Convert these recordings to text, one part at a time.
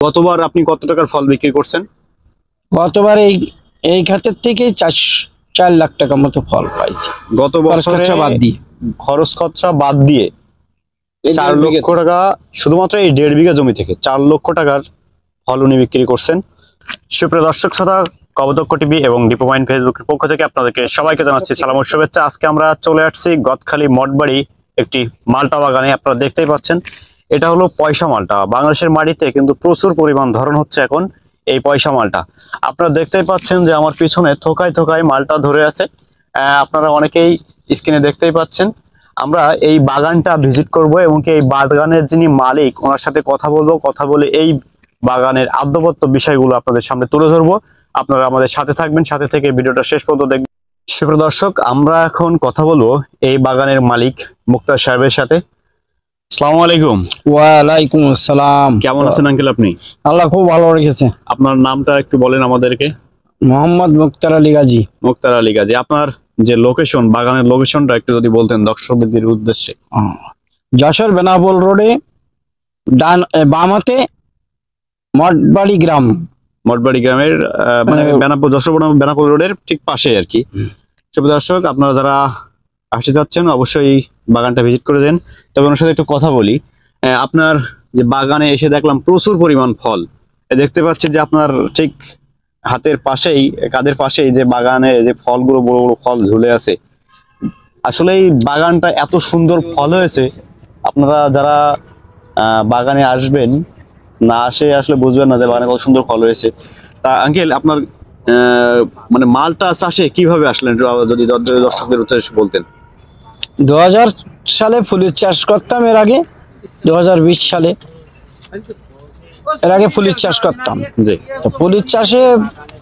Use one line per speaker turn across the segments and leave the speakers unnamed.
গতবার আপনি কত টাকার ফল বিক্রি করছেন?
গতবার এই খাতের থেকে 4 লাখ টাকা মতো ফল পাইছি।
গত বছরে
বাদ দিয়ে
খরচ খরচা বাদ দিয়ে
এই
4
1.5
লক্ষ টাকা শুধুমাত্র এই 1.5 বিঘা জমি থেকে 4 লক্ষ টাকার ফল উনি বিক্রি করছেন। সুপ্রিয় দর্শক শ্রোতা, কবদক্ষ টিভি এবং ডিপো মাইন ফেসবুকের পক্ষ থেকে আপনাদেরকে সবাইকে জানাচ্ছি সালাম ও শুভেচ্ছা। আজকে আমরা চলে আসছি গদখালি মঠবাড়ি একটি মালটা বাগানে। আপনারা দেখতেই পাচ্ছেন এটা হলো পয়সা মালটা। বাংলাদেশের মাটিতে কিন্তু প্রচুর পরিমাণ ধরন হচ্ছে এখন এই পয়সা মালটা। আপনারা দেখতেই পাচ্ছেন যে আমার পিছনে থোকায় থোকায় মালটা ধরে আছে। আপনারা অনেকেই স্ক্রিনে দেখতেই পাচ্ছেন। আমরা এই বাগানটা ভিজিট করব এবং এই বাগানের যিনি মালিক ওনার সাথে কথা বলবো, কথা বলে এই বাগানের আদ্যবত্ত বিষয়গুলো আপনাদের সামনে তুলে ধরবো। আপনারা আমাদের সাথে থাকবেন, সাথে থেকে ভিডিওটা শেষ পর্যন্ত দেখবেন। সুপ্রিয় দর্শক, আমরা এখন কথা বলবো এই বাগানের মালিক মুক্তার সাহেবের সাথে। আসসালামু আলাইকুম।
ওয়ালাইকুম আসসালাম।
কেমন আছেন আঙ্কেল আপনি?
আল্লাহ খুব ভালো রেখেছে।
আপনার নামটা একটু বলেন আমাদেরকে।
মোহাম্মদ মুক্তার আলী গাজী।
মুক্তার আলী গাজী। আপনার যে লোকেশন, বাগানের লোকেশনটা একটু যদি বলতেন দর্শকদের উদ্দেশ্যে।
যশোর বেনাপোল রোডে ডান বামাতে মঠবাড়ি গ্রাম।
মঠবাড়ি গ্রামের মানে বেনাপোল, যশোর বেনাপোল রোডের ঠিক পাশে আর কি। সুপ্রিয় দর্শক, আপনারা যারা আসতে যাচ্ছেন অবশ্যই বাগানটা ভিজিট করে দেন। তবে ওনার সাথে একটু কথা বলি। আপনার যে বাগানে এসে দেখলাম প্রচুর পরিমাণ ফল। দেখতে পাচ্ছি যে আপনার ঠিক হাতের পাশেই, কাঁধের পাশেই যে বাগানে যে ফলগুলো, বড় বড় ফল ঝুলে আছে। আসলে এই বাগানটা এত সুন্দর ফল হয়েছে, আপনারা যারা বাগানে আসবেন না আসে আসলে বুঝবেন না যে বাগানে কত সুন্দর ফল হয়েছে। তা আঙ্কেল, আপনার মানে মালটা চাষে কিভাবে আসলেন যদি দর্শকদের উদ্দেশ্যে বলতেন।
2000 সালে ফুলের চাষ করতাম। এর আগে 2020 সালে ফুলের চাষ করতাম।
জি।
তো ফুলের চাষে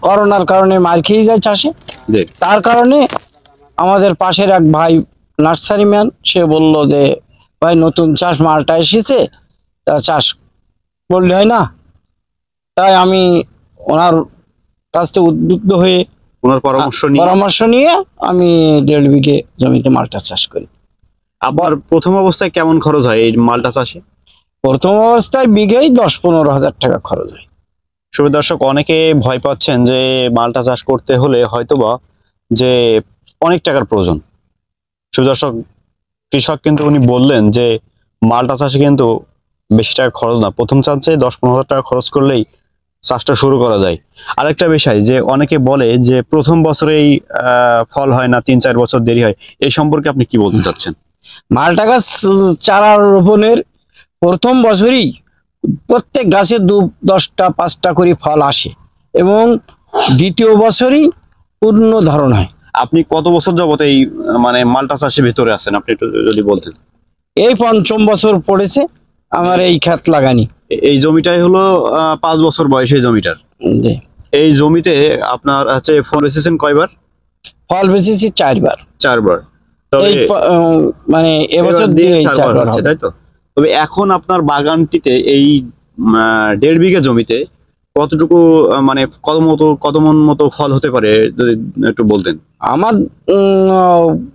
করোনার কারণে মার খেয়ে যায় চাষে।
জি।
তার কারণে আমাদের পাশের এক ভাই নার্সারি ম্যান, সে বলল যে ভাই নতুন চাষ মালটা এসেছে, তা চাষ করলে হয় না। তাই আমি ওনার কাছ থেকে উদ্বুদ্ধ হয়ে
ওনার পরামর্শ
নিয়ে আমি 1.5 বিঘে জমিতে মালটা চাষ করি।
আবার প্রথম অবস্থায় কেমন খরচ হয় এই মালটা চাষে?
প্রথম অবস্থায় বিঘেই 10-15 হাজার টাকা খরচ হয়।
সুপ্রিয় দর্শক, অনেকে ভয় পাচ্ছেন যে মালটা চাষ করতে হলে হয়তোবা যে অনেক টাকার প্রয়োজন। সুপ্রিয় দর্শক, কৃষক কিন্তু উনি বললেন যে মালটা চাষে কিন্তু বেশি টাকা খরচ না, প্রথম চাষে 10-15 হাজার টাকা খরচ করলেই চাষটা শুরু করা যায়। আরেকটা বিষয় যে অনেকে বলে যে প্রথম বছরেই ফল হয় না, 3-4 বছর দেরি হয়, এই সম্পর্কে আপনি কি বলতে চাচ্ছেন?
মালটা গাছ চারা রোপণের প্রথম বছরই প্রত্যেক গাছে 10টা-5টা করে ফল আসে এবং দ্বিতীয় বছরই পূর্ণ ধরন হয়।
আপনি কত বছর যাবত এই মানে মালটা চাষের ভিতরে আছেন, আপনি একটু যদি বলতেন।
এই 5ম বছর পড়েছে আমার এই ক্ষেত লাগানি।
এই জমিটাই হলো 5 বছর বয়স এই জমিটার।
জি।
এই জমিতে আপনার আছে ফল বেচেছেন কয়বার?
ফল বেচেছি 4 বার।
4 বার। তবে
মানে এবছর দিয়ে 4 বার
হচ্ছে, তাই তো? তবে এখন আপনার বাগানটিতে এই 1.5 বিঘা জমিতে কতটুকু মানে কত মন মতো ফল হতে পারে যদি একটু বলতেন।
আমার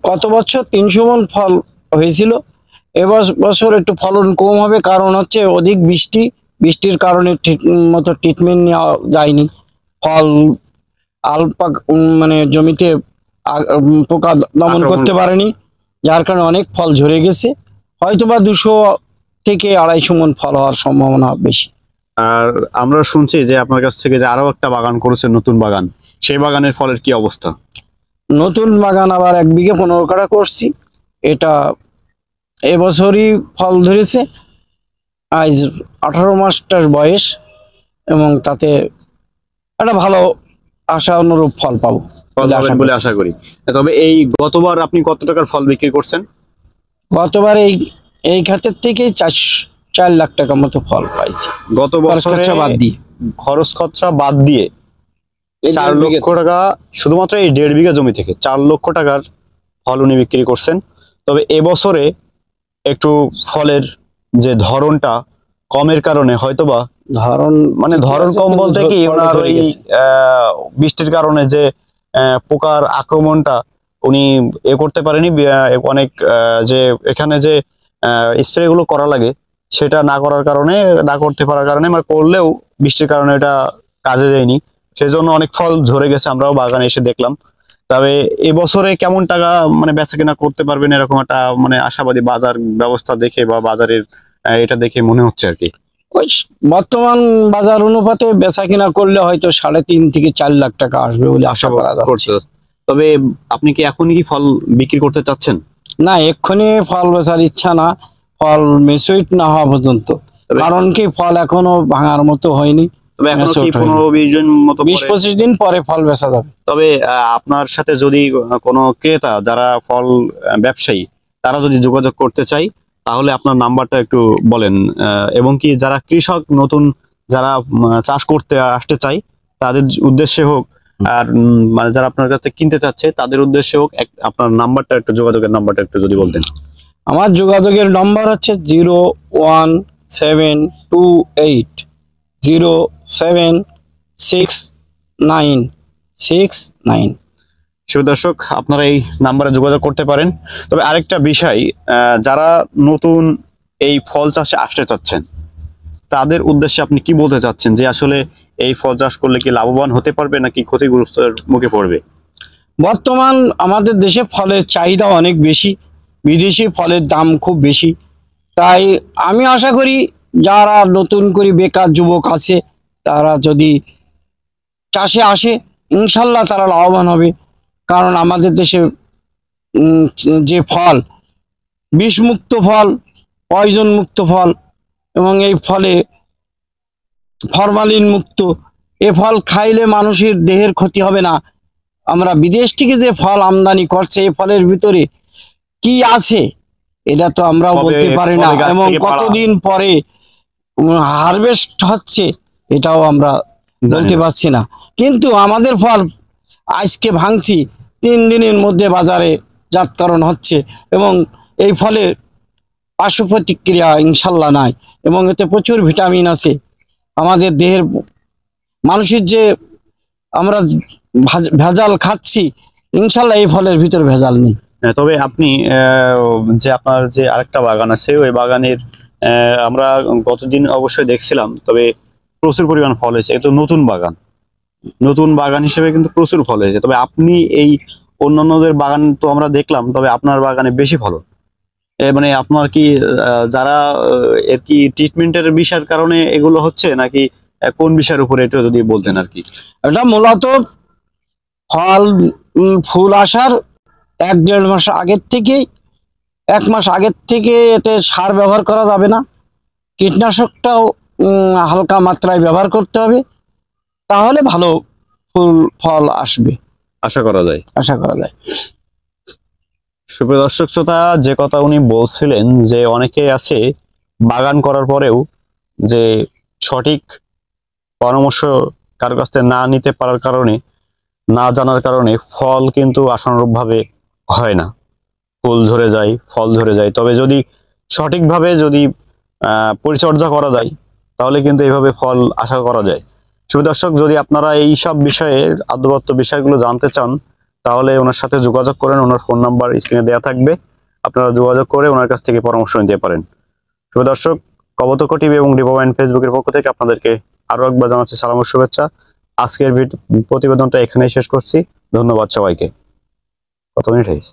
গত বছর 300 মণ ফল হয়েছিল। এবছর একটু ফলন কম হবে, কারণ হচ্ছে অধিক বৃষ্টির কারণে ঠিক মতো ট্রিটমেন্ট নেওয়া যায়নি। ফল আলপাক মানে জমিতে পোকা দমন করতে পারেনি, যার কারণে অনেক ফল ঝরে গেছে। হয়তোবা 200 থেকে 250 মণ ফল হওয়ার সম্ভাবনা বেশি।
আর আমরা শুনছি যে আপনার কাছ থেকে যে আরো একটা বাগান করেছেন, নতুন বাগান, সেই বাগানের ফলের কি অবস্থা?
নতুন বাগান আবার 1 বিঘে 15 কাঠা করছি। এটা এবছরই ফল ধরেছে, আজ 18 মাসটার বয়স, এবং তাতে একটা ভালো আশা অনুরূপ ফল পাবো
বলে আশা করি। তবে এই গতবার আপনি কত টাকার ফল বিক্রি করছেন?
গতবার এই খাতের থেকে 4 লাখ টাকা মতো ফল পাইছি।
গত বছরে
বাদ দিয়ে
খরচ খরচা বাদ দিয়ে 4 লক্ষ টাকা শুধুমাত্র এই 1.5 বিঘা জমি থেকে 4 লক্ষ টাকার ফল উনি বিক্রি করছেন। তবে এবছরে একটু ফলের যে ধরনটা কমের কারণে হয়তোবা ধরন কম বলতে কি ওনার ওই বৃষ্টির কারণে যে পোকার আক্রমণটা উনি করতে পারেনি। অনেক যে এখানে যে স্প্রে গুলো করা লাগে সেটা না করার কারণে, না করতে পারার কারণে, মানে করলেও বৃষ্টির কারণে এটা কাজে দেয়নি, সেজন্য অনেক ফল ঝরে গেছে, আমরাও বাগানে এসে দেখলাম। তবে এবছরে কেমন টাকা মানে বেচা কেনা করতে পারবেন এরকম একটা মানে আশাবাদী বাজার ব্যবস্থা দেখে বা বাজারের এটা দেখে মনে হচ্ছে আর কি।
ওই বর্তমান বাজার অনুপাতে বেচা কিনা করলে হয়তো 3.5 থেকে 4 লাখ টাকা আসবে বলে আশা করা যাচ্ছে।
করতে তবে আপনি কি এখনই কি ফল বিক্রি করতে চাচ্ছেন?
না, এক্ষুনি ফল বেচার ইচ্ছা না, ফল মেচুইট না হওয়া পর্যন্ত।
তবে-
কারণ কি ফল এখনো ভাঙার মতো হয়নি,
তবে এখনো কি
mature হয়নি।
15-20 জন মতো
20-25 দিন পরে ফল বেচা যাবে।
তবে আপনার সাথে যদি কোনো ক্রেতা যারা ফল ব্যবসায়ী তারা যদি যোগাযোগ করতে চায় তাহলে আপনার নাম্বারটা একটু বলেন, এবং কি যারা কৃষক নতুন যারা চাষ করতে আসতে চায় তাদের উদ্দেশ্যে হোক, আর মানে যারা আপনার কাছ থেকে কিনতে চাচ্ছে তাদের উদ্দেশ্যে হোক, আপনার নাম্বারটা একটু, যোগাযোগের নাম্বারটা একটু যদি বলতেন।
আমার যোগাযোগের নম্বর হচ্ছে 01728076969।
শুভ দর্শক, আপনারা এই নাম্বারে যোগাযোগ করতে পারেন। তবে আরেকটা বিষয়, যারা নতুন এই ফল চাষে আসতে চাচ্ছেন তাদের উদ্দেশ্যে আপনি কি বলতে চাচ্ছেন, যে আসলে এই ফল চাষ করলে কি লাভবান হতে পারবে নাকি ক্ষতিগ্রস্তের মুখে পড়বে?
বর্তমান আমাদের দেশে ফলের চাহিদা অনেক বেশি, বিদেশি ফলের দাম খুব বেশি। তাই আমি আশা করি যারা নতুন করে বেকার যুবক আছে তারা যদি চাষে আসে ইনশাল্লাহ তারা লাভবান হবে। কারণ আমাদের দেশে যে ফল, বিষমুক্ত ফল, পয়জন মুক্ত ফল, এবং এই ফলে ফরমালিন মুক্ত, এ ফল খাইলে মানুষের দেহের ক্ষতি হবে না। আমরা বিদেশ থেকে যে ফল আমদানি করছে এই ফলের ভিতরে কি আছে এটা তো আমরাও
কবে
বলতে পারি না,
ফলে গাছ
এবং
থেকে পাড়া?
কতদিন পরে হারভেস্ট হচ্ছে এটাও আমরা বলতে পারছি না। কিন্তু আমাদের ফল আজকে ভাঙছি, 3 দিনের মধ্যে বাজারে জাতকরণ হচ্ছে, এবং এই ফলে পার্শ্ব প্রতিক্রিয়া ইনশাল্লাহ নাই, এবং এতে প্রচুর ভিটামিন আছে। আমাদের দেহের মানুষের যে আমরা ভেজাল খাচ্ছি, ইনশাল্লাহ এই ফলের ভিতর ভেজাল নেই।
তবে আপনি যে আপনার যে আরেকটা বাগান আছে ওই বাগানের আমরা গতদিন অবশ্যই দেখছিলাম, তবে প্রচুর পরিমাণ ফল হয়েছে। এটা নতুন বাগান, নতুন বাগান হিসেবে কিন্তু প্রচুর ফল হয়েছে। তবে আপনি এই অন্যান্যদের বাগান তো আমরা দেখলাম, তবে আপনার বাগানে বেশি ফলন। মানে আপনার কি যারা এর কি ট্রিটমেন্টের বিষয়ের কারণে এগুলো হচ্ছে নাকি কোন বিষয়ের উপরে এটা যদি বলতেন আর কি?
এটা মূলত ফল ফুল আসার 1-1.5 মাস আগের থেকেই, 1 মাস আগের থেকে এতে সার ব্যবহার করা যাবে না, কীটনাশকটাও হালকা মাত্রায় ব্যবহার করতে হবে, তাহলে ভালো ফুল ফল আসবে
আশা করা যায়।
আশা করা যায়।
সুপ্রিয় দর্শক শ্রোতা, যে কথা উনি বলছিলেন যে অনেকেই আছে বাগান করার পরেও যে সঠিক পরামর্শ কারো কাছ থেকে না নিতে পারার কারণে, না জানার কারণে ফল কিন্তু আশানুরূপ ভাবে হয় না, ফুল ঝরে যায়, ফল ঝরে যায়। তবে যদি সঠিকভাবে যদি পরিচর্যা করা যায় তাহলে কিন্তু এইভাবে ফল আশা করা যায়। শুভ দর্শক, যদি আপনারা এই সব বিষয়ে আদ্যবত্ত বিষয়গুলো জানতে চান তাহলে ওনার সাথে যোগাযোগ করেন, ওনার ফোন নাম্বার স্ক্রিনে দেওয়া থাকবে, আপনারা যোগাযোগ করে ওনার কাছ থেকে পরামর্শ নিতে পারেন। শুভ দর্শক, কবতক্ষ টিভি এবং ডিপোমাইন্ড ফেসবুকের পক্ষ থেকে আপনাদেরকে আরো একবার জানাচ্ছি সালাম ও শুভেচ্ছা। আজকের প্রতিবেদনটা এখানেই শেষ করছি। ধন্যবাদ সবাইকে। কত মিনিট হয়েছে?